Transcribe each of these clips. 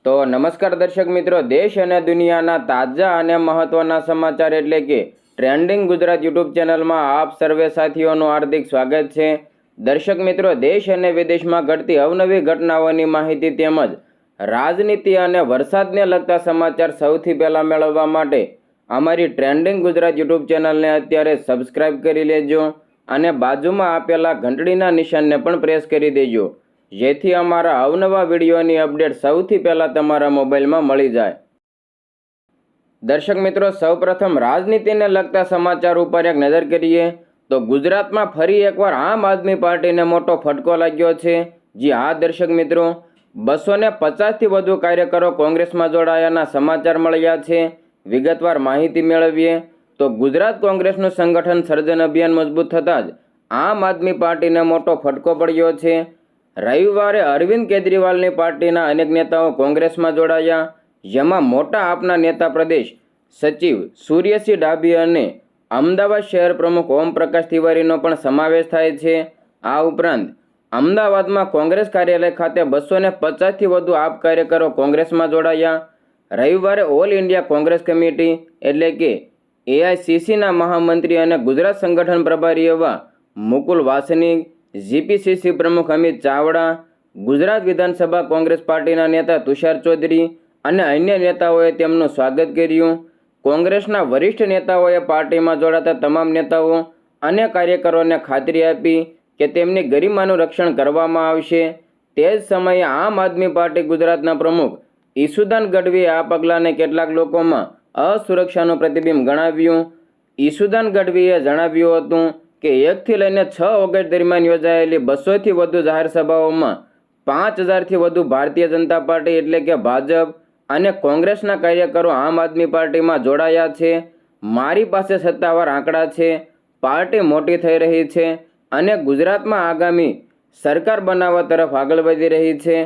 તો નમસ્કાર દર્શક મિત્રો, દેશ અને દુનિયાના તાજા અને મહત્વના સમાચાર એટલે કે ટ્રેન્ડિંગ ગુજરાત યુટ્યુબ ચેનલમાં આપ સર્વે સાથીઓનું હાર્દિક સ્વાગત છે। દર્શક મિત્રો, દેશ અને વિદેશમાં ઘટતી અવનવી ઘટનાઓની માહિતી તેમજ રાજનીતિ અને વરસાદને લગતા સમાચાર સૌથી પહેલા મેળવવા માટે અમારી ટ્રેન્ડિંગ ગુજરાત યુટ્યુબ ચેનલને અત્યારે સબસ્ક્રાઇબ કરી લેજો અને બાજુમાં આપેલા ઘંટડીના નિશાનને પણ પ્રેસ કરી દેજો, જેથી અમારા અવનવા વિડીયોની અપડેટ સૌથી પહેલા તમારા મોબાઈલમાં મળી જાય। દર્શક મિત્રો, સૌપ્રથમ રાજનીતિને લગતા સમાચાર ઉપર એક નજર કરીએ તો ગુજરાતમાં ફરી એકવાર આમ આદમી પાર્ટીને મોટો ફટકો લાગ્યો છે। જી હા દર્શક મિત્રો, 250થી વધુ કાર્યકરો કોંગ્રેસમાં જોડાયાના સમાચાર મળ્યા છે। વિગતવાર માહિતી મેળવીએ તો ગુજરાત કોંગ્રેસનું સંગઠન સર્જન અભિયાન મજબૂત થતાં જ આમ આદમી પાર્ટીને મોટો ફટકો પડ્યો છે। રવિવારે અરવિંદ કેજરીવાલની પાર્ટીના અનેક નેતાઓ કોંગ્રેસમાં જોડાયા, જેમાં મોટા આપના નેતા પ્રદેશ સચિવ સૂર્યસિંહ ડાભી અને અમદાવાદ શહેર પ્રમુખ ઓમ પ્રકાશ તિવારીનો પણ સમાવેશ થાય છે। આ ઉપરાંત અમદાવાદમાં કોંગ્રેસ કાર્યાલય ખાતે 250થી વધુ આપ કાર્યકરો કોંગ્રેસમાં જોડાયા। રવિવારે ઓલ ઇન્ડિયા કોંગ્રેસ કમિટી એટલે કે એઆઈસીસીના મહામંત્રી અને ગુજરાત સંગઠન પ્રભારી એવા મુકુલ વાસનિક, જીપીસીસી પ્રમુખ અમિત ચાવડા, ગુજરાત વિધાનસભા કોંગ્રેસ પાર્ટીના નેતા તુષાર ચૌધરી અને અન્ય નેતાઓએ તેમનું સ્વાગત કર્યું। કોંગ્રેસના વરિષ્ઠ નેતાઓએ પાર્ટીમાં જોડાતા તમામ નેતાઓ અને કાર્યકરોને ખાતરી આપી કે તેમની ગરિમાનું રક્ષણ કરવામાં આવશે। તે જ સમયે આમ આદમી પાર્ટી ગુજરાતના પ્રમુખ ઈસુદાન ગઢવીએ આ પગલાંને કેટલાક લોકોમાં અસુરક્ષાનું પ્રતિબિંબ ગણાવ્યું। ઈસુદાન ગઢવીએ જણાવ્યું હતું કે 1થી લઈને 6 ઓગસ્ટ દરમિયાન યોજાયેલી 200થી વધુ જાહેર સભાઓમાં 5000થી વધુ ભારતીય જનતા પાર્ટી એટલે કે ભાજપ અને કોંગ્રેસના કાર્યકરો આમ આદમી પાર્ટીમાં જોડાયા છે। મારી પાસે સત્તાવાર આંકડા છે, પાર્ટી મોટી થઈ રહી છે અને ગુજરાતમાં આગામી સરકાર બનાવવા તરફ આગળ વધી રહી છે।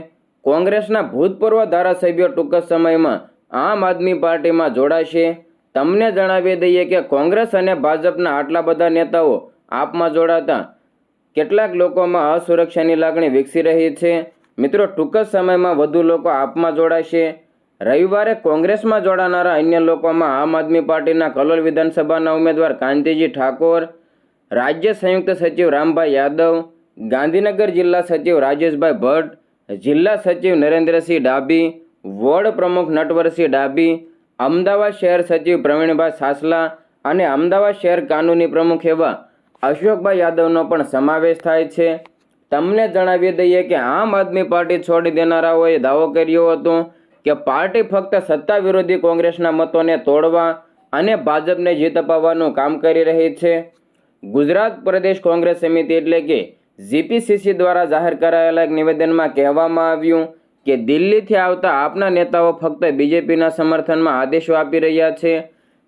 કોંગ્રેસના ભૂતપૂર્વ ધારાસભ્યો ટૂંક જ સમયમાં આમ આદમી પાર્ટીમાં જોડાશે। તમને જણાવી દઈએ કે કોંગ્રેસ અને ભાજપના આટલા બધા નેતાઓ આપમાં જોડાતા કેટલાક લોકોમાં અસુરક્ષાની લાગણી વિકસી રહી છે। મિત્રો, ટૂંક જ સમયમાં વધુ લોકો આપમાં જોડાશે। રવિવારે કોંગ્રેસમાં જોડાનારા અન્ય લોકોમાં આમ આદમી પાર્ટીના કલોલ વિધાનસભાના ઉમેદવાર કાંતિજી ઠાકોર, રાજ્ય સંયુક્ત સચિવ રામભાઈ યાદવ, ગાંધીનગર જિલ્લા સચિવ રાજેશભાઈ ભટ્ટ, જિલ્લા સચિવ નરેન્દ્રસિંહ ડાભી, વોર્ડ પ્રમુખ નટવરસિંહ ડાભી, અમદાવાદ શહેર સચિવ પ્રવીણભાઈ સાસલા અને અમદાવાદ શહેર કાનૂની પ્રમુખ એવા અશોકભાઈ યાદવનો પણ સમાવેશ થાય છે। તમને જણાવી દઈએ કે આમ આદમી પાર્ટી છોડી દેનારાઓએ દાવો કર્યો હતો કે પાર્ટી ફક્ત સત્તા વિરોધી કોંગ્રેસના મતોને તોડવા અને ભાજપને જીત અપાવવાનું કામ કરી રહી છે। ગુજરાત પ્રદેશ કોંગ્રેસ સમિતિ એટલે કે જીપીસીસી દ્વારા જાહેર કરાયેલા એક નિવેદનમાં કહેવામાં આવ્યું કે દિલ્હીથી આવતા આપના નેતાઓ ફક્ત બીજેપીના સમર્થનમાં આદેશો આપી રહ્યા છે।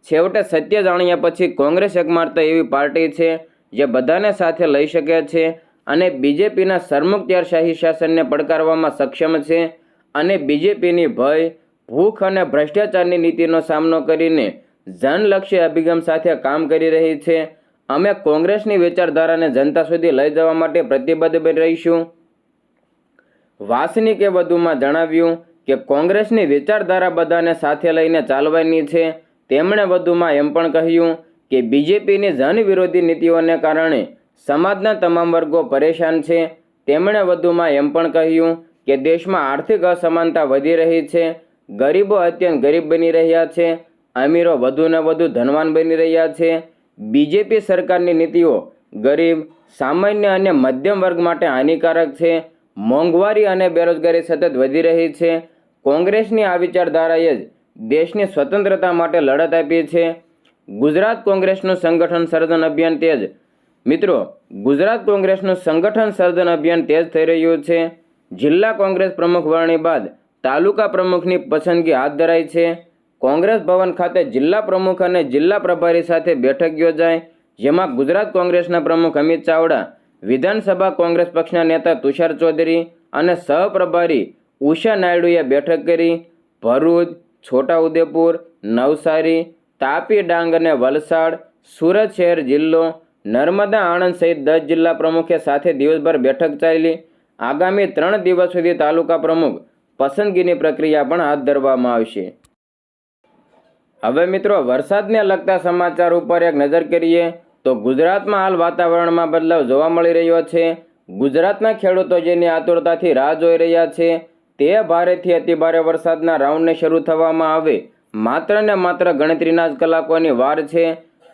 છેવટે સત્ય જાણ્યા પછી કોંગ્રેસ એકમાત્ર એવી પાર્ટી છે જે બધાને સાથે લઈ શકે છે અને બીજેપીના સરમુખત્યારશાહી શાસનને પડકારવામાં સક્ષમ છે અને બીજેપીની ભય, ભૂખ અને ભ્રષ્ટાચારની નીતિનો સામનો કરીને જનલક્ષી અભિગમ સાથે કામ કરી રહી છે। અમે કોંગ્રેસની વિચારધારાને જનતા સુધી લઈ જવા માટે પ્રતિબદ્ધ રહીશું। વાસનિકે વધુમાં જણાવ્યું કે કોંગ્રેસની વિચારધારા બધાને સાથે લઈને ચાલવાની છે। તેમણે વધુમાં એમ પણ કહ્યું કે બીજેપીની જન વિરોધી નીતિઓને કારણે સમાજના તમામ વર્ગો પરેશાન છે। તેમણે વધુમાં એમ પણ કહ્યું કે દેશમાં આર્થિક અસમાનતા વધી રહી છે, ગરીબો અત્યંત ગરીબ બની રહ્યા છે, અમીરો વધુને વધુ ધનવાન બની રહ્યા છે। બીજેપી સરકારની નીતિઓ ગરીબ, સામાન્ય અને મધ્યમ વર્ગ માટે હાનિકારક છે। મોંઘવારી અને બેરોજગારી સતત વધી રહી છે। કોંગ્રેસની આ વિચારધારાએ જ દેશની સ્વતંત્રતા માટે લડત આપી છે। ગુજરાત કોંગ્રેસનું સંગઠન સર્જન અભિયાન તેજ મિત્રો, ગુજરાત કોંગ્રેસનું સંગઠન સર્જન અભિયાન તેજ થઈ રહ્યું છે। જિલ્લા કોંગ્રેસ પ્રમુખ વરણી બાદ તાલુકા પ્રમુખની પસંદગી હાથ ધરાઈ છે। કોંગ્રેસ ભવન ખાતે જિલ્લા પ્રમુખ અને જિલ્લા પ્રભારી સાથે બેઠક યોજાઈ, જેમાં ગુજરાત કોંગ્રેસના પ્રમુખ અમિત ચાવડા, વિધાનસભા કોંગ્રેસ પક્ષના નેતા તુષાર ચૌધરી અને સહપ્રભારી ઉષા નાયડુએ બેઠક કરી। ભરૂચ, છોટાઉદેપુર, નવસારી, તાપી, ડાંગ અને વલસાડ, સુરત શહેર જિલ્લો, નર્મદા, આણંદ સહિત 10 જિલ્લા પ્રમુખે સાથે દિવસભર બેઠક ચાલી। આગામી 3 દિવસ સુધી તાલુકા પ્રમુખ પસંદગીની પ્રક્રિયા પણ હાથ ધરવામાં આવશે. હવે મિત્રો વરસાદને લગતા સમાચાર ઉપર એક નજર કરીએ તો ગુજરાતમાં હાલ વાતાવરણમાં બદલાવ જોવા મળી રહ્યો છે. ગુજરાતના ખેડૂતો જેની આતુરતાથી રાહ જોઈ રહ્યા છે તે ભારેથી અતિભારે વરસાદના રાઉન્ડને શરૂ થવામાં આવે માત્ર ને માત્ર ગણતરીના જ કલાકોની વાર છે.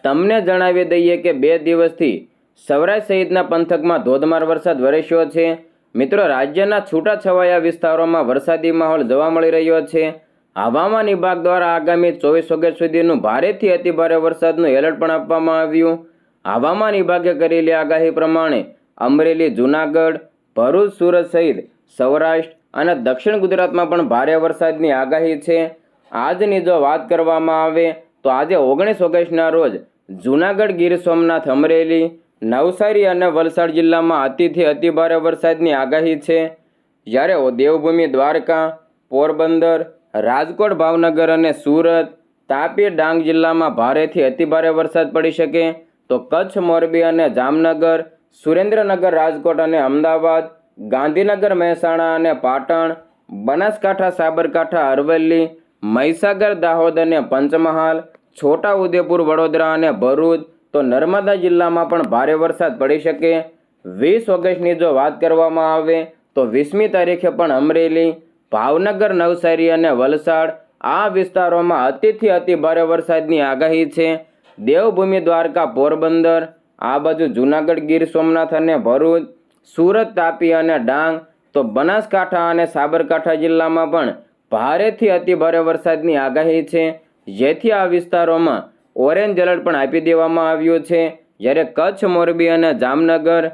તમને જણાવી દઈએ કે 2 દિવસથી સૌરાષ્ટ્ર સહિતના પંથકમાં ધોધમાર વરસાદ વરસ્યો છે. મિત્રો રાજ્યના છૂટાછવાયા વિસ્તારોમાં વરસાદી માહોલ જોવા મળી રહ્યો છે. હવામાન વિભાગ દ્વારા આગામી 24 ઓગસ્ટ સુધીનું ભારેથી અતિભારે વરસાદનું એલર્ટ પણ આપવામાં આવ્યું. હવામાન વિભાગે કરેલી આગાહી પ્રમાણે અમરેલી, જૂનાગઢ, ભરૂચ, સુરત સહિત સૌરાષ્ટ્ર અને દક્ષિણ ગુજરાતમાં પણ ભારે વરસાદની આગાહી છે. આજની જો વાત કરવામાં આવે તો આજે 19 ઓગસ્ટના રોજ જૂનાગઢ, ગીર સોમનાથ, અમરેલી, નવસારી અને વલસાડ જિલ્લામાં અતિથી અતિભારે વરસાદની આગાહી છે. જ્યારે દેવભૂમિ દ્વારકા, પોરબંદર, રાજકોટ, ભાવનગર અને સુરત, તાપી, ડાંગ જિલ્લામાં ભારેથી અતિભારે વરસાદ પડી શકે તો કચ્છ, મોરબી અને જામનગર, સુરેન્દ્રનગર, રાજકોટ અને અમદાવાદ, ગાંધીનગર, મહેસાણા અને પાટણ, બનાસકાંઠા, સાબરકાંઠા, અરવલ્લી, મહીસાગર, દાહોદ અને પંચમહાલ, છોટા ઉદેપુર, વડોદરા અને ભરૂચ તો નર્મદા જિલ્લામાં પણ ભારે વરસાદ પડી શકે. 20 ઓગસ્ટની જો વાત કરવામાં આવે તો 20મી તારીખે પણ અમરેલી, ભાવનગર, નવસારી અને વલસાડ આ વિસ્તારોમાં અતિથી અતિભારે વરસાદની આગાહી છે. દેવભૂમિ દ્વારકા, પોરબંદર, આ બાજુ જૂનાગઢ, ગીર સોમનાથ અને ભરૂચ, સુરત, તાપી અને ડાંગ તો બનાસકાંઠા અને સાબરકાંઠા જિલ્લામાં પણ ભારેથી અતિભારે વરસાદની આગાહી છે. જેથી આ વિસ્તારોમાં ઓરેન્જ એલર્ટ પણ આપી દેવામાં આવ્યું છે. જ્યારે કચ્છ, મોરબી અને જામનગર,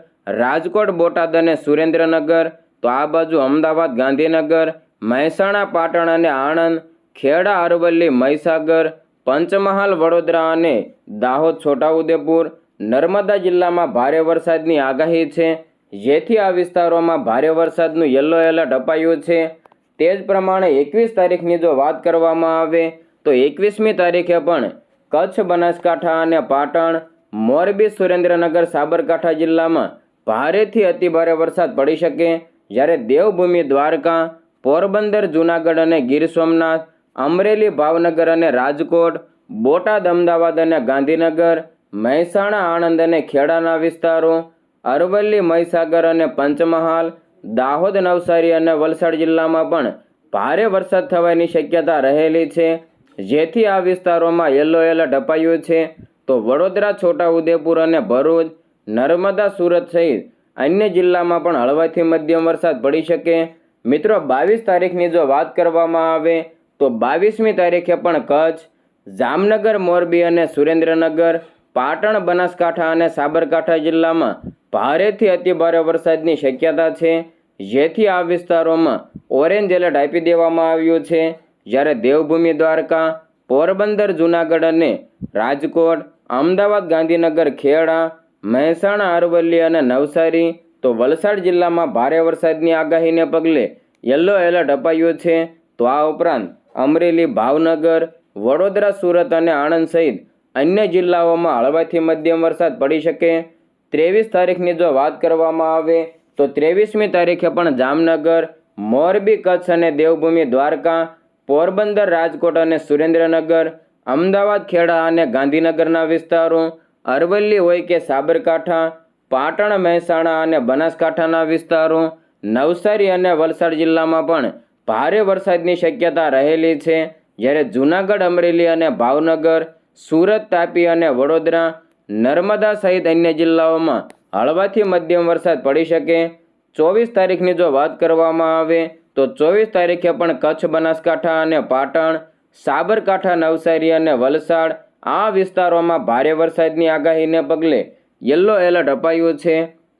રાજકોટ, બોટાદ અને સુરેન્દ્રનગર તો આ બાજુ અમદાવાદ, ગાંધીનગર, મહેસાણા, પાટણ અને આણંદ, ખેડા, અરવલ્લી, મહીસાગર, પંચમહાલ, વડોદરા અને દાહોદ, છોટાઉદેપુર, નર્મદા જિલ્લામાં ભારે વરસાદની આગાહી છે. જેથી આ વિસ્તારોમાં ભારે વરસાદનું યલો એલર્ટ અપાયું છે. તે જ પ્રમાણે 21 તારીખની જો વાત કરવામાં આવે તો 21મી તારીખે પણ કચ્છ, બનાસકાંઠા અને પાટણ, મોરબી, સુરેન્દ્રનગર, સાબરકાંઠા જિલ્લામાં ભારેથી અતિભારે વરસાદ પડી શકે. જ્યારે દેવભૂમિ દ્વારકા, પોરબંદર, જૂનાગઢ અને ગીર સોમનાથ, અમરેલી, ભાવનગર અને રાજકોટ, બોટાદ, અમદાવાદ અને ગાંધીનગર, મહેસાણા, આણંદ અને ખેડાના વિસ્તારો, અરવલ્લી, મહીસાગર અને પંચમહાલ, દાહોદ, નવસારી અને વલસાડ જિલ્લામાં પણ ભારે વરસાદ થવાની શક્યતા રહેલી છે. જેથી આ વિસ્તારોમાં યલો એલર્ટ અપાયું છે. તો વડોદરા, છોટાઉદેપુર અને ભરૂચ, નર્મદા, સુરત સહિત અન્ય જિલ્લામાં પણ હળવાથી મધ્યમ વરસાદ પડી શકે. મિત્રો 22 તારીખની જો વાત કરવામાં આવે તો 22મી તારીખે પણ કચ્છ, જામનગર, મોરબી અને સુરેન્દ્રનગર, પાટણ, બનાસકાંઠા અને સાબરકાંઠા જિલ્લામાં ભારેથી અતિભારે વરસાદની શક્યતા છે. જેથી આ વિસ્તારોમાં ઓરેન્જ એલર્ટ આપી દેવામાં આવ્યું છે. જ્યારે દેવભૂમિ દ્વારકા, પોરબંદર, જૂનાગઢ અને રાજકોટ, અમદાવાદ, ગાંધીનગર, ખેડા, મહેસાણા, અરવલ્લી અને નવસારી તો વલસાડ જિલ્લામાં ભારે વરસાદની આગાહીને પગલે યલો એલર્ટ અપાયું છે. તો આ ઉપરાંત અમરેલી, ભાવનગર, વડોદરા, સુરત અને આણંદ સહિત અન્ય જિલ્લાઓમાં હળવાથી મધ્યમ વરસાદ પડી શકે. 23 તારીખની જો વાત કરવામાં આવે તો 23મી તારીખે પણ જામનગર, મોરબી, કચ્છ અને દેવભૂમિ દ્વારકા, પોરબંદર, રાજકોટ અને સુરેન્દ્રનગર, અમદાવાદ, ખેડા અને ગાંધીનગરના વિસ્તારો, અરવલ્લી હોય કે સાબરકાંઠા, પાટણ, મહેસાણા અને બનાસકાંઠાના વિસ્તારો, નવસારી અને વલસાડ જિલ્લામાં પણ ભારે વરસાદની શક્યતા રહેલી છે. જ્યારે જૂનાગઢ, અમરેલી અને ભાવનગર, સુરત, તાપી અને વડોદરા, નર્મદા સહિત અન્ય જિલ્લાઓમાં હળવાથી મધ્યમ વરસાદ પડી શકે. 24 તારીખની જો વાત કરવામાં આવે તો 24 તારીખે પણ કચ્છ, બનાસકાંઠા અને પાટણ, સાબરકાંઠા, નવસારી અને વલસાડ આ વિસ્તારોમાં ભારે વરસાદની આગાહીને પગલે યલો એલર્ટ અપાયું છે.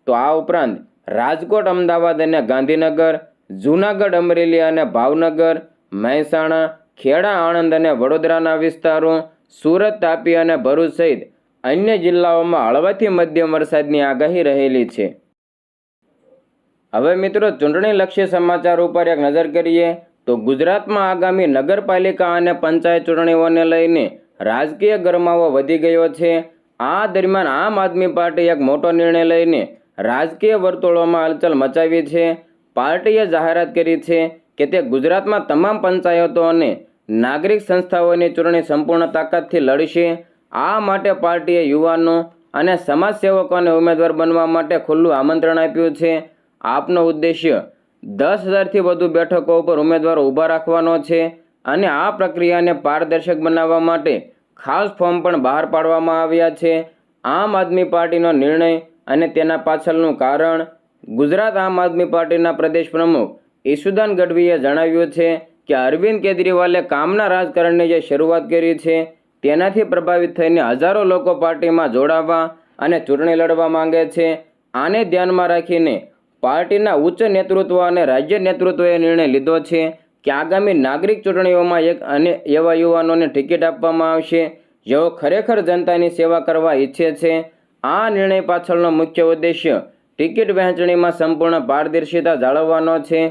તો આ ઉપરાંત રાજકોટ, અમદાવાદ અને ગાંધીનગર, જૂનાગઢ, અમરેલી અને ભાવનગર, મહેસાણા, ખેડા, આણંદ અને વડોદરાના વિસ્તારો, સુરત, તાપી અને ભરૂચ સહિત અન્ય જિલ્લાઓમાં હળવાથી મધ્યમ વરસાદની આગાહી રહેલી છે. હવે મિત્રો ચૂંટણીલક્ષી સમાચાર ઉપર એક નજર કરીએ તો ગુજરાતમાં આગામી નગરપાલિકા અને પંચાયત ચૂંટણીઓને લઈને રાજકીય ગરમાવો વધી ગયો છે. આ દરમિયાન આમ આદમી પાર્ટી એક મોટો નિર્ણય લઈને રાજકીય વર્તુળોમાં હલચલ મચાવી છે. પાર્ટીએ જાહેરાત કરી છે કે તે ગુજરાતમાં તમામ પંચાયતો અને નાગરિક સંસ્થાઓની ચૂંટણી સંપૂર્ણ તાકાતથી લડશે. આ માટે પાર્ટીએ યુવાનો અને સમાજસેવકોને ઉમેદવાર બનવા માટે ખુલ્લું આમંત્રણ આપ્યું છે. આપનો ઉદ્દેશ્ય 10,000થી વધુ બેઠકો ઉપર ઉમેદવારો ઊભા રાખવાનો છે અને આ પ્રક્રિયાને પારદર્શક બનાવવા માટે ખાસ ફોર્મ પણ બહાર પાડવામાં આવ્યા છે. આમ આદમી પાર્ટીનો નિર્ણય અને તેના પાછળનું કારણ. ગુજરાત આમ આદમી પાર્ટીના પ્રદેશ પ્રમુખ ઈસુદાન ગઢવીએ જણાવ્યું છે કે અરવિંદ કેજરીવાલે કામના રાજકારણની જે શરૂઆત કરી છે તેનાથી પ્રભાવિત થઈને હજારો લોકો પાર્ટીમાં જોડાવા અને ચૂંટણી લડવા માંગે છે. આને ધ્યાનમાં રાખીને પાર્ટીના ઉચ્ચ નેતૃત્વ અને રાજ્ય નેતૃત્વએ નિર્ણય લીધો છે કે આગામી નાગરિક ચૂંટણીઓમાં એક અને એવા યુવાનોને ટિકિટ આપવામાં આવશે જેઓ ખરેખર જનતાની સેવા કરવા ઈચ્છે છે. આ નિર્ણય પાછળનો મુખ્ય ઉદ્દેશ્ય ટિકિટ વહેંચણીમાં સંપૂર્ણ પારદર્શિતા જાળવવાનો છે.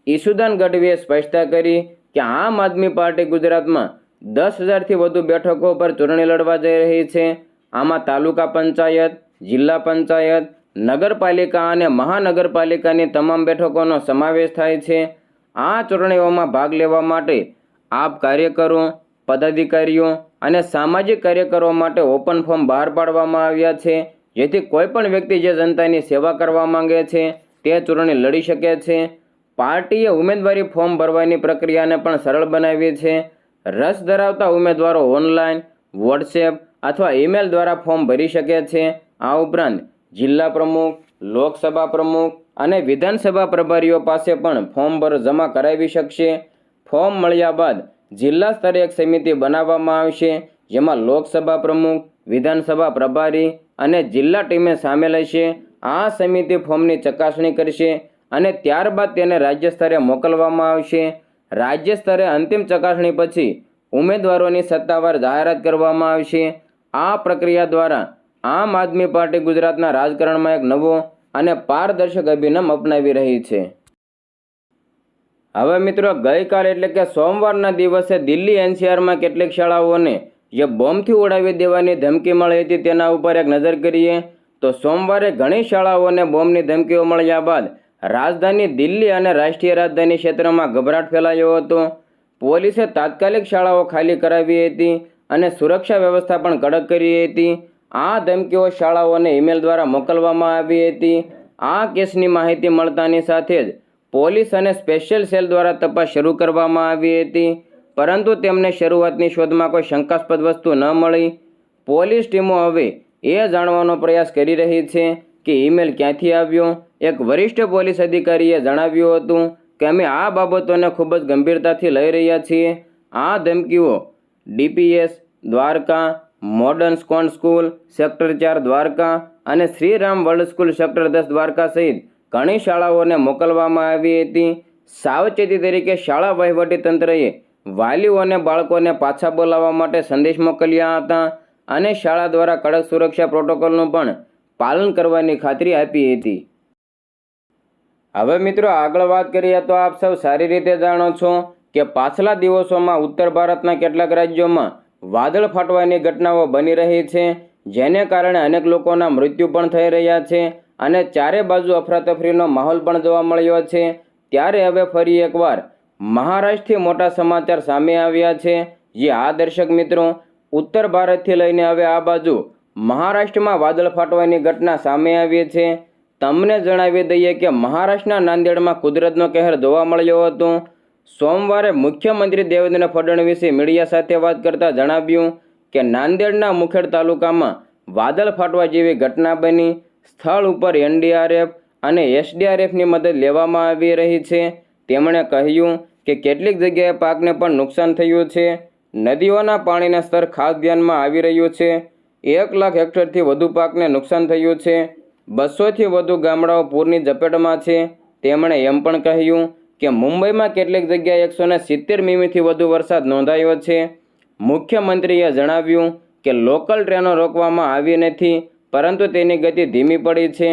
ઈસુદાન ગઢવીએ સ્પષ્ટતા કરી કે આમ આદમી પાર્ટી ગુજરાતમાં 10,000થી વધુ બેઠકો પર ચૂંટણી લડવા જઈ રહી છે. આમાં તાલુકા પંચાયત, જિલ્લા પંચાયત, નગરપાલિકા અને મહાનગરપાલિકાની તમામ બેઠકોનો સમાવેશ થાય છે. આ ચૂંટણીઓમાં ભાગ લેવા માટે આપ કાર્યકરો, પદાધિકારીઓ અને સામાજિક કાર્યકરો માટે ઓપન ફોર્મ બહાર પાડવામાં આવ્યા છે, જેથી કોઈપણ વ્યક્તિ જે જનતાની સેવા કરવા માંગે છે તે ચૂંટણી લડી શકે છે. પાર્ટીએ ઉમેદવારી ફોર્મ ભરવાની પ્રક્રિયાને પણ સરળ બનાવી છે. રસ ધરાવતા ઉમેદવારો ઓનલાઈન, વોટ્સએપ અથવા ઈમેલ દ્વારા ફોર્મ ભરી શકે છે. આ ઉપરાંત જિલ્લા પ્રમુખ, લોકસભા પ્રમુખ અને વિધાનસભા પ્રભારીઓ પાસે પણ ફોર્મ જમા કરાવી શકશે. ફોર્મ મળ્યા બાદ જિલ્લા સ્તરે એક સમિતિ બનાવવામાં આવશે, જેમાં લોકસભા પ્રમુખ, વિધાનસભા પ્રભારી અને જિલ્લા ટીમે સામેલ હશે. આ સમિતિ ફોર્મની ચકાસણી કરશે અને ત્યારબાદ તેને રાજ્ય સ્તરે મોકલવામાં આવશે. રાજ્ય સ્તરે અંતિમ ચકાસણી પછી ઉમેદવારોની સત્તાવાર જાહેરાત કરવામાં આવશે. આ પ્રક્રિયા દ્વારા આમ આદમી પાર્ટી ગુજરાતના રાજકારણમાં એક નવો અને પારદર્શક અભિગમ અપનાવી રહી છે. હવે મિત્રો, ગઈકાલ એટલે કે સોમવારના દિવસે દિલ્હી NCRમાં કેટલીક શાળાઓને જે બોમ્બથી ઉડાવી દેવાની ધમકી મળી હતી તેના ઉપર એક નજર કરીએ તો સોમવારે ઘણી શાળાઓને બોમ્બની ધમકીઓ મળ્યા બાદ રાજધાની દિલ્હી અને રાષ્ટ્રીય રાજધાની ક્ષેત્રમાં ગભરાટ ફેલાયો હતો. પોલીસે તાત્કાલિક શાળાઓ ખાલી કરાવી હતી અને સુરક્ષા વ્યવસ્થા પણ કડક કરી હતી. આ ધમકીઓ શાળાઓને ઈમેલ દ્વારા મોકલવામાં આવી હતી. આ કેસની માહિતી મળતાની સાથે જ પોલીસ અને સ્પેશિયલ સેલ દ્વારા તપાસ શરૂ કરવામાં આવી હતી, પરંતુ તેમને શરૂઆતની શોધમાં કોઈ શંકાસ્પદ વસ્તુ ન મળી. પોલીસ ટીમો હવે એ જાણવાનો પ્રયાસ કરી રહી છે કે ઈમેલ ક્યાંથી આવ્યો. એક વરિષ્ઠ પોલીસ અધિકારીએ જણાવ્યું હતું કે અમે આ બાબતોને ખૂબ જ ગંભીરતાથી લઈ રહ્યા છીએ. આ ધમકીઓ DPS દ્વારકા, મોડર્ન સ્કોન સ્કૂલ સેક્ટર 4 દ્વારકા અને Shriram world school sector 10 Dwarka સહિત ઘણી શાળાઓને મોકલવામાં આવી હતી. સાવચેતી તરીકે શાળા વહીવટીતંત્રએ વાલીઓને બાળકોને પાછા બોલાવવા માટે સંદેશ મોકલ્યા હતા અને શાળા દ્વારા કડક સુરક્ષા પ્રોટોકોલનું પણ પાલન કરવાની ખાતરી આપી હતી. હવે મિત્રો, આગળ વાત કરીએ તો આપ સૌ સારી રીતે જાણો છો કે પાછલા દિવસોમાં ઉત્તર ભારતના કેટલાક રાજ્યોમાં વાદળ ફાટવાની ઘટનાઓ બની રહી છે, જેને કારણે અનેક લોકોના મૃત્યુ પણ થઈ રહ્યા છે અને ચારે બાજુ અફરાતફરીનો માહોલ પણ જોવા મળ્યો છે. ત્યારે હવે ફરી એકવાર મહારાષ્ટ્રથી મોટા સમાચાર સામે આવ્યા છે. જે આ દર્શક મિત્રો, ઉત્તર ભારતથી લઈને હવે આ બાજુ મહારાષ્ટ્રમાં વાદળ ફાટવાની ઘટના સામે આવી છે. તમને જણાવી દઈએ કે મહારાષ્ટ્રના નાંદેડમાં કુદરતનો કહેર જોવા મળ્યો હતો. સોમવારે મુખ્યમંત્રી દેવેન્દ્ર ફડણવીસે મીડિયા સાથે વાત કરતા જણાવ્યું કે નાંદેડના મુખેડ તાલુકામાં વાદળ ફાટવા જેવી ઘટના બની. સ્થળ ઉપર NDRF અને SDRFની મદદ લેવામાં આવી રહી છે. તેમણે કહ્યું કે કેટલીક જગ્યાએ પાકને પણ નુકસાન થયું છે. નદીઓના પાણીના સ્તર ખાસ ધ્યાનમાં આવી રહ્યું છે. 1 લાખ હેક્ટરથી વધુ પાકને નુકસાન થયું છે. 200થી વધુ ગામડાઓ પૂરની ઝપેટમાં છે. તેમણે એમ પણ કહ્યું કે મુંબઈમાં કેટલીક જગ્યાએ 170 મીમીથી વધુ વરસાદ નોંધાયો છે. મુખ્યમંત્રીએ જણાવ્યું કે લોકલ ટ્રેનો રોકવામાં આવી નથી, પરંતુ તેની ગતિ ધીમી પડી છે.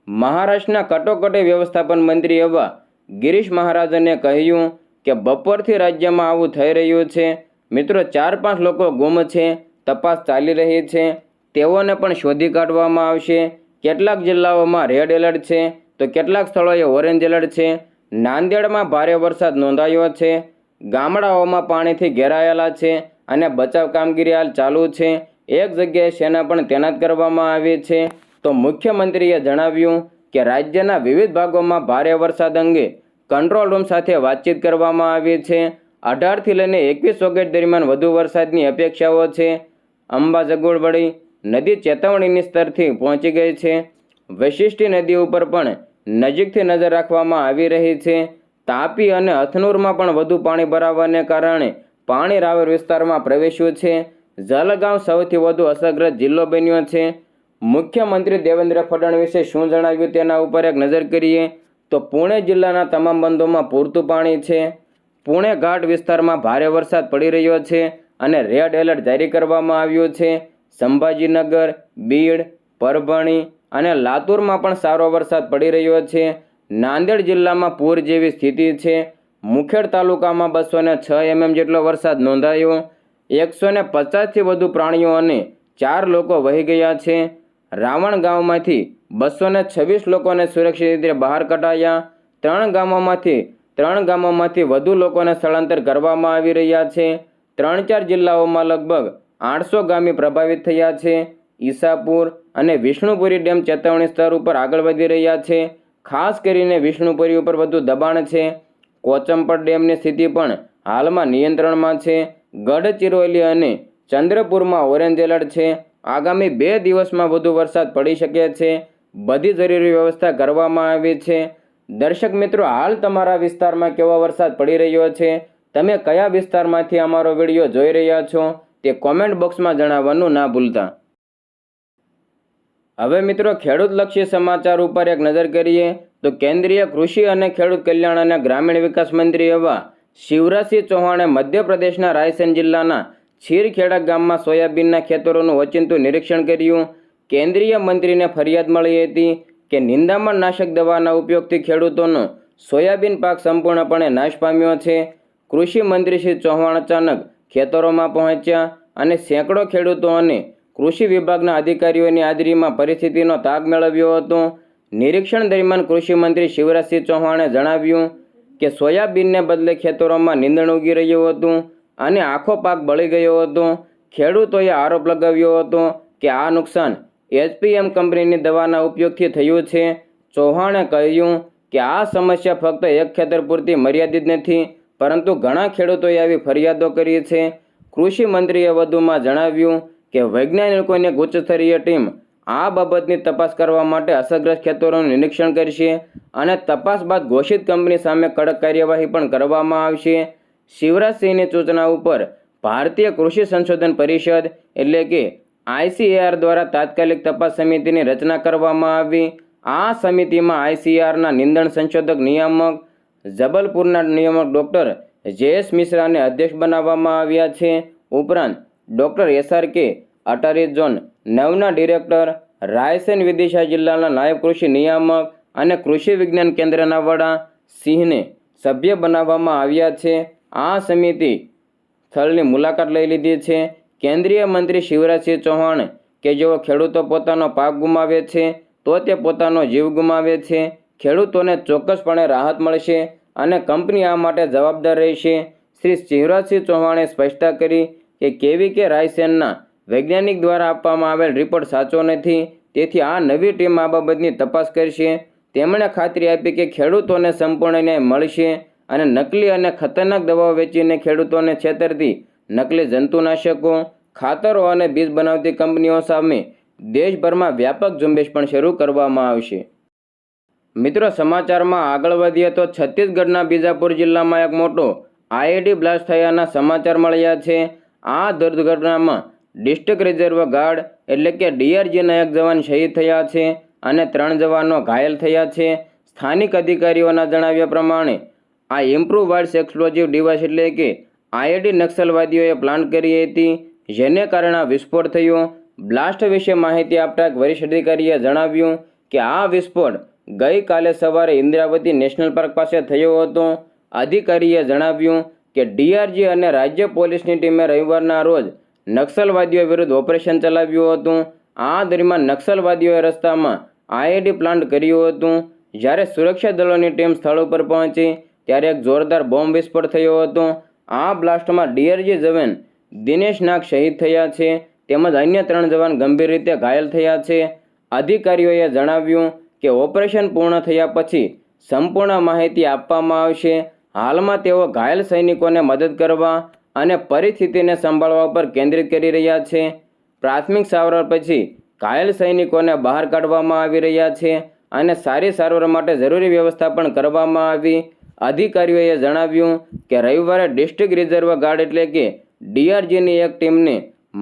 મહારાષ્ટ્રના કટોકટી વ્યવસ્થાપન મંત્રી એવા ગિરીશ મહારાજને કહ્યું કે બપોરથી રાજ્યમાં આવું થઈ રહ્યું છે. મિત્રો, 4-5 લોકો ગુમ છે. તપાસ ચાલી રહી છે. તેઓને પણ શોધી કાઢવામાં આવશે. કેટલાક જિલ્લાઓમાં રેડ એલર્ટ છે તો કેટલાક સ્થળોએ ઓરેન્જ એલર્ટ છે. નાંદેડમાં ભારે વરસાદ નોંધાયો છે. ગામડાઓમાં પાણીથી ઘેરાયેલા છે અને બચાવ કામગીરી હાલ ચાલુ છે. એક જગ્યાએ સેના પણ તૈનાત કરવામાં આવી છે. તો મુખ્યમંત્રીએ જણાવ્યું કે રાજ્યના વિવિધ ભાગોમાં ભારે વરસાદ અંગે કંટ્રોલ રૂમ સાથે વાતચીત કરવામાં આવી છે. 18થી લઈને 21 ઓગસ્ટ દરમિયાન વધુ વરસાદની અપેક્ષાઓ છે. અંબાજગુળવડી નદી ચેતવણીની સ્તરથી પહોંચી ગઈ છે. વશિષ્ઠી નદી ઉપર પણ નજીકથી નજર રાખવામાં આવી રહી છે. તાપી અને હથનુરમાં પણ વધુ પાણી ભરાવાને કારણે પાણી રાવેર વિસ્તારમાં પ્રવેશ્યું છે. જલગાંવ સૌથી વધુ અસરગ્રસ્ત જિલ્લો બન્યો છે. મુખ્યમંત્રી દેવેન્દ્ર ફડણવીસે શું જણાવ્યું તેના ઉપર એક નજર કરીએ તો પુણે જિલ્લાના તમામ બંધોમાં પૂરતું પાણી છે. પુણે ઘાટ વિસ્તારમાં ભારે વરસાદ પડી રહ્યો છે અને રેડ એલર્ટ જારી કરવામાં આવ્યું છે. સંભાજીનગર, બીડ, પરભણી અને લાતુરમાં પણ સારો વરસાદ પડી રહ્યો છે. નાંદેડ જિલ્લામાં પૂર જેવી સ્થિતિ છે. મુખેડ તાલુકામાં 206 mm જેટલો વરસાદ નોંધાયો. 150થી વધુ પ્રાણીઓ અને 4 લોકો વહી ગયા છે. રાવણ ગામમાંથી 226 લોકોને સુરક્ષિત રીતે બહાર કઢાયા. 3 ગામોમાંથી વધુ લોકોને સ્થળાંતર કરવામાં આવી રહ્યા છે. 3-4 જિલ્લાઓમાં લગભગ 800 ગામી પ્રભાવિત થયા છે. ઈસાપુર અને વિષ્ણુપુરી ડેમ ચેતવણી સ્તર ઉપર આગળ વધી રહ્યા છે. ખાસ કરીને વિષ્ણુપુરી ઉપર વધુ દબાણ છે. કોચંપડ ડેમની સ્થિતિ પણ હાલમાં નિયંત્રણમાં છે. ગઢચિરોલી અને ચંદ્રપુરમાં ઓરેન્જ એલર્ટ છે. આગામી 2 દિવસમાં વધુ વરસાદ પડી શકે છે. બધી જરૂરી વ્યવસ્થા કરવામાં આવી છે. દર્શક મિત્રો, હાલ તમારા વિસ્તારમાં કેવો વરસાદ પડી રહ્યો છે? તમે કયા વિસ્તારમાંથી અમારો વિડીયો જોઈ રહ્યા છો તે કોમેન્ટ બોક્સમાં જણાવવાનું ના ભૂલતા. હવે મિત્રો, ખેડૂતલક્ષી સમાચાર ઉપર એક નજર કરીએ તો કેન્દ્રીય કૃષિ અને ખેડૂત કલ્યાણ અને ગ્રામીણ વિકાસ મંત્રી એવા શિવરાજસિંહ ચૌહાણે મધ્યપ્રદેશના રાયસેન જિલ્લાના છીરખેડા ગામમાં સોયાબીનના ખેતરોનું ઓચિંતું નિરીક્ષણ કર્યું. કેન્દ્રીય મંત્રીને ફરિયાદ મળી હતી કે નિંદામણ નાશક દવાના ઉપયોગથી ખેડૂતોનો સોયાબીન પાક સંપૂર્ણપણે નાશ પામ્યો છે. કૃષિ મંત્રી શ્રી ચૌહાણ અચાનક ખેતરોમાં પહોંચ્યા અને સેંકડો ખેડૂતો અને કૃષિ વિભાગના અધિકારીઓની હાજરીમાં પરિસ્થિતિનો તાગ મેળવ્યો હતો. નિરીક્ષણ દરમિયાન કૃષિ મંત્રી શિવરાજસિંહ ચૌહાણે જણાવ્યું કે સોયાબીનને બદલે ખેતરોમાં નીંદણ ઉગી રહ્યું હતું અને આખો પાક બળી ગયો હતો. ખેડૂતોએ આરોપ લગાવ્યો હતો કે આ નુકસાન HPM કંપનીની દવાના ઉપયોગથી થયું છે. ચૌહાણે કહ્યું કે આ સમસ્યા ફક્ત એક ખેતર પૂરતી મર્યાદિત નથી, પરંતુ ઘણા ખેડૂતોએ આવી ફરિયાદો કરી છે. કૃષિ મંત્રીએ વધુમાં જણાવ્યું કે વૈજ્ઞાનિકોની એક ઉચ્ચ સ્તરીય ટીમ આ બાબતની તપાસ કરવા માટે અસરગ્રસ્ત ખેતરોનું નિરીક્ષણ કરશે અને તપાસ બાદ ઘોષિત કંપની સામે કડક કાર્યવાહી પણ કરવામાં આવશે. શિવરાજસિંહની સૂચના ઉપર ભારતીય કૃષિ સંશોધન પરિષદ એટલે કે ICAR દ્વારા તાત્કાલિક તપાસ સમિતિની રચના કરવામાં આવી. આ સમિતિમાં ICARના નિંદણ સંશોધક નિયામક, જબલપુરના નિયામક ડૉક્ટર JS મિશ્રાને અધ્યક્ષ બનાવવામાં આવ્યા છે. ઉપરાંત ડૉક્ટર SRK અટારી ઝોન 9ના ડિરેક્ટર, રાયસેન વિદિશા જિલ્લાના નાયબ કૃષિ નિયામક અને કૃષિ વિજ્ઞાન કેન્દ્રના વડા સિંહને સભ્ય બનાવવામાં આવ્યા છે. આ સમિતિ સ્થળની મુલાકાત લઈ લીધી છે. કેન્દ્રીય મંત્રી શિવરાજસિંહ ચૌહાણ કે જેઓ ખેડૂતો પોતાનો પાક ગુમાવે છે તો તે પોતાનો જીવ ગુમાવે છે. ખેડૂતોને ચોક્કસપણે રાહત મળશે અને કંપની આ માટે જવાબદાર રહેશે. શ્રી શિવરાજસિંહ ચૌહાણે સ્પષ્ટતા કરી કે KVK રાયસેનના વૈજ્ઞાનિક દ્વારા આપવામાં આવેલ રિપોર્ટ સાચો નથી, તેથી આ નવી ટીમ આ બાબતની તપાસ કરશે. તેમણે ખાતરી આપી કે ખેડૂતોને સંપૂર્ણ ન્યાય મળશે અને નકલી અને ખતરનાક દવાઓ વેચીને ખેડૂતોને છેતરતી નકલી જંતુનાશકો, ખાતરો અને બીજ બનાવતી કંપનીઓ સામે દેશભરમાં વ્યાપક ઝુંબેશ પણ શરૂ કરવામાં આવશે. મિત્રો, સમાચારમાં આગળ વધીએ તો છત્તીસગઢના બીજાપુર જિલ્લામાં એક મોટો IED બ્લાસ્ટ થયાના સમાચાર મળ્યા છે. આ દુર્ઘટનામાં ડિસ્ટ્રિક્ટ રિઝર્વ ગાર્ડ એટલે કે DRGના એક જવાન શહીદ થયા છે અને 3 જવાનો ઘાયલ થયા છે. સ્થાનિક અધિકારીઓના જણાવ્યા પ્રમાણે આ ઇમ્પ્રુવાઇઝ્ડ એક્સપ્લોઝિવ ડિવાઇસ એટલે કે IED નક્સલવાદીઓએ પ્લાન્ટ કરી હતી, જેને કારણે આ વિસ્ફોટ થયો. બ્લાસ્ટ વિશે માહિતી આપતા એક વરિષ્ઠ અધિકારીએ જણાવ્યું કે આ વિસ્ફોટ ગઈકાલે સવારે ઇન્દ્રાવતી નેશનલ પાર્ક પાસે થયો હતો. અધિકારીએ જણાવ્યું કે DRG અને રાજ્ય પોલીસની ટીમે રવિવારના રોજ નક્સલવાદીઓ વિરુદ્ધ ઓપરેશન ચલાવ્યું હતું. આ દરમિયાન નક્સલવાદીઓએ રસ્તામાં IED પ્લાન્ટ કર્યું હતું, જ્યારે સુરક્ષા દળોની ટીમ સ્થળ ઉપર પહોંચી ત્યારે એક જોરદાર બોમ્બ વિસ્ફોટ થયો હતો. આ બ્લાસ્ટમાં ડીઆરજી જવાન દિનેશ નાગ શહીદ થયા છે તેમજ અન્ય 3 જવાન ગંભીર રીતે ઘાયલ થયા છે. અધિકારીઓએ જણાવ્યું કે ઓપરેશન પૂર્ણ થયા પછી સંપૂર્ણ માહિતી આપવામાં આવશે. હાલમાં તેઓ ઘાયલ સૈનિકોને મદદ કરવા અને પરિસ્થિતિને સંભાળવા પર કેન્દ્રિત કરી રહ્યા છે. પ્રાથમિક સારવાર પછી ઘાયલ સૈનિકોને બહાર કાઢવામાં આવી રહ્યા છે અને સારી સારવાર માટે જરૂરી વ્યવસ્થા પણ કરવામાં આવી. અધિકારીઓએ જણાવ્યું કે રવિવારે ડિસ્ટ્રિક્ટ રિઝર્વ ગાર્ડ એટલે કે ડીઆરજીની એક ટીમને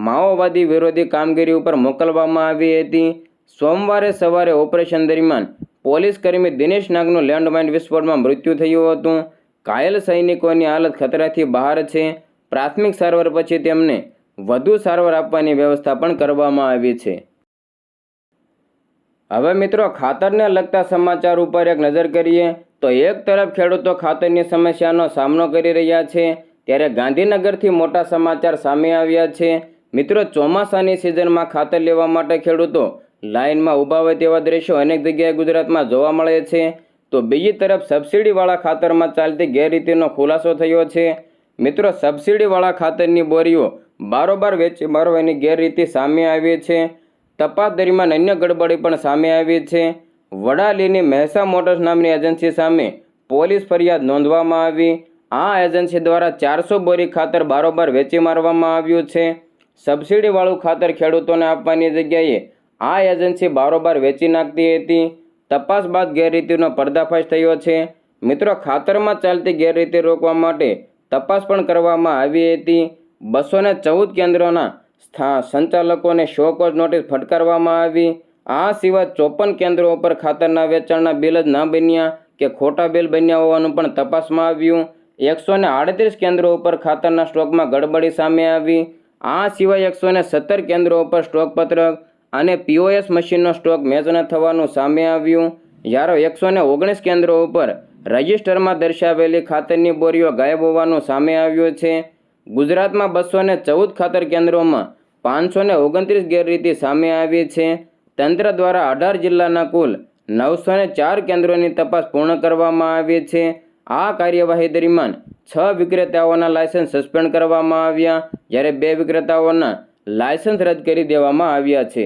માઓવાદી વિરોધી કામગીરી ઉપર મોકલવામાં આવી હતી. સોમવારે સવારે ઓપરેશન દરમિયાન પોલીસકર્મી દિનેશ નાગનું લેન્ડમાઇન વિસ્ફોટમાં મૃત્યુ થયું હતું. ઘાયલ સૈનિકોની હાલત ખતરાથી બહાર છે. પ્રાથમિક સારવાર પછી તેમને વધુ સારવાર આપવાની વ્યવસ્થા પણ કરવામાં આવી છે. હવે મિત્રો ખાતરને લગતા સમાચાર ઉપર એક નજર કરીએ તો એક તરફ ખેડૂતો ખાતરની સમસ્યાનો સામનો કરી રહ્યા છે ત્યારે ગાંધીનગરથી મોટા સમાચાર સામે આવ્યા છે. મિત્રો ચોમાસાની સિઝનમાં ખાતર લેવા માટે ખેડૂતો લાઇનમાં ઊભા હોય તેવા દ્રશ્યો અનેક જગ્યાએ ગુજરાતમાં જોવા મળે છે. તો બીજી તરફ સબસિડીવાળા ખાતરમાં ચાલતી ગેરરીતિનો ખુલાસો થયો છે. મિત્રો સબસિડીવાળા ખાતરની બોરીઓ બારોબાર વેચી મારવાની ગેરરીતિ સામે આવી છે. તપાસ દરમિયાન અન્ય ગડબડી પણ સામે આવી છે. વડાલીની મહેસા મોટર્સ નામની એજન્સી સામે પોલીસ ફરિયાદ નોંધવામાં આવી. આ એજન્સી દ્વારા 400 બોરી ખાતર બારોબાર વેચી મારવામાં આવ્યું છે. સબસિડીવાળું ખાતર ખેડૂતોને આપવાની જગ્યાએ આ એજન્સી બારોબાર વેચી નાખતી હતી. તપાસ બાદ ગેરરીતિનો પર્દાફાશ થયો છે. મિત્રો ખાતરમાં ચાલતી ગેરરીતિ રોકવા માટે તપાસ પણ કરવામાં આવી હતી. 214 કેન્દ્રોના સંચાલકોને શો કોઝ નોટિસ ફટકારવામાં આવી. આ સિવાય 54 કેન્દ્રો ઉપર ખાતરના વેચાણના બિલ જ ના બન્યા કે ખોટા બિલ બન્યા હોવાનું પણ તપાસમાં આવ્યું. 138 કેન્દ્રો ઉપર ખાતરના સ્ટોકમાં ગડબડી સામે આવી. આ સિવાય 117 કેન્દ્રો ઉપર સ્ટોક પત્રક અને પીઓએસ મશીનનો સ્ટોક મેચ ન થવાનું સામે આવ્યું. જ્યારે 119 કેન્દ્રો ઉપર રજિસ્ટરમાં દર્શાવેલી ખાતરની બોરીઓ ગાયબ હોવાનું સામે આવ્યું છે. ગુજરાતમાં 214 ખાતર કેન્દ્રોમાં 529 ગેરરીતિ સામે આવી છે. તંત્ર દ્વારા 18 જિલ્લાના કુલ 904 કેન્દ્રોની તપાસ પૂર્ણ કરવામાં આવી છે. આ કાર્યવાહી દરમિયાન 6 વિક્રેતાઓના લાયસન્સ સસ્પેન્ડ કરવામાં આવ્યા જ્યારે 2 વિક્રેતાઓના લાયસન્સ રદ કરી દેવામાં આવ્યા છે.